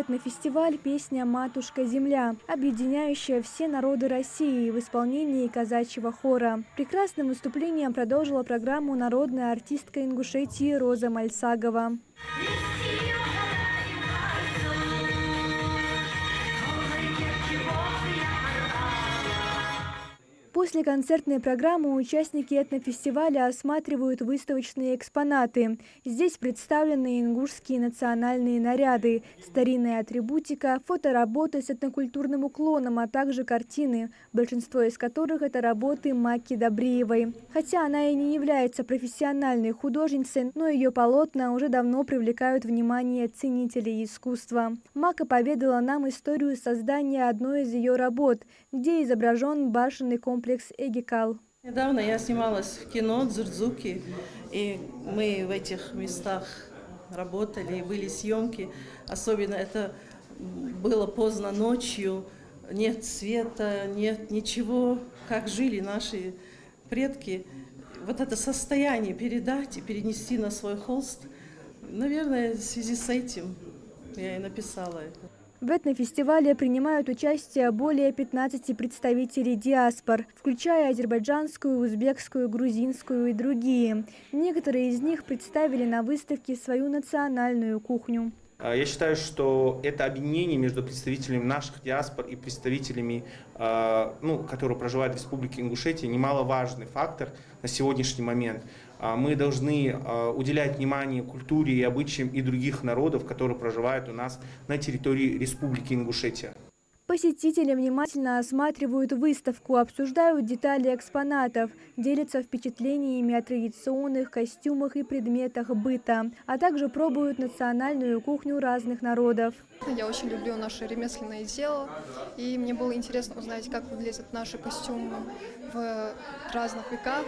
этнофестиваль «Песня «Матушка-Земля», объединяющая все народы России в исполнении казачьего хора. Прекрасным выступлением продолжила программу народная артистка Ингушетии Роза Мальсагова. После концертной программы участники этнофестиваля осматривают выставочные экспонаты. Здесь представлены ингушские национальные наряды, старинная атрибутика, фотоработы с этнокультурным уклоном, а также картины, большинство из которых – это работы Маки Добриевой. Хотя она и не является профессиональной художницей, но ее полотна уже давно привлекают внимание ценителей искусства. Мака поведала нам историю создания одной из ее работ, где изображен башенный комплекс Эгикал. Недавно я снималась в кино «Дзурдзуки», и мы в этих местах работали, были съемки. Особенно это было поздно ночью, нет света, нет ничего, как жили наши предки. Вот это состояние передать и перенести на свой холст, наверное, в связи с этим я и написала это. В этнофестивале принимают участие более 15 представителей диаспор, включая азербайджанскую, узбекскую, грузинскую и другие. Некоторые из них представили на выставке свою национальную кухню. Я считаю, что это объединение между представителями наших диаспор и представителями, которые проживают в Республике Ингушетия, немаловажный фактор на сегодняшний момент. Мы должны уделять внимание культуре и обычаям и других народов, которые проживают у нас на территории Республики Ингушетия. Посетители внимательно осматривают выставку, обсуждают детали экспонатов, делятся впечатлениями о традиционных костюмах и предметах быта, а также пробуют национальную кухню разных народов. Я очень люблю наше ремесленное дело, и мне было интересно узнать, как выглядят наши костюмы в разных веках.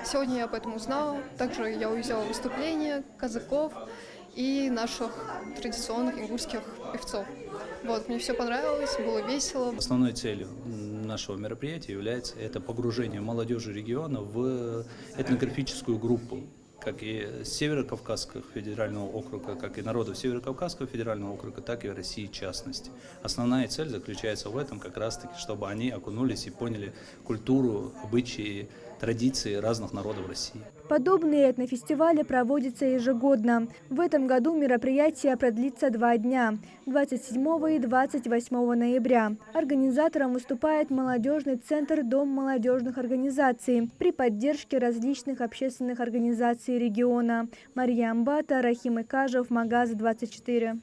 Сегодня я об этом узнала. Также я увидела выступления казаков и наших традиционных ингушских певцов. Мне все понравилось, было весело. Основной целью нашего мероприятия является это погружение молодежи региона в этнографическую группу, как и Северо-Кавказского федерального округа, как и народов Северо-Кавказского федерального округа, так и России в частности. Основная цель заключается в этом как раз-таки, чтобы они окунулись и поняли культуру, обычаи, традиции разных народов России. Подобные этнофестивали проводятся ежегодно. В этом году мероприятие продлится 2 дня – 27 и 28 ноября. Организатором выступает молодежный центр «Дом молодежных организаций» при поддержке различных общественных организаций региона. Мария Амбата, Рахим Икажев, Магаз 24.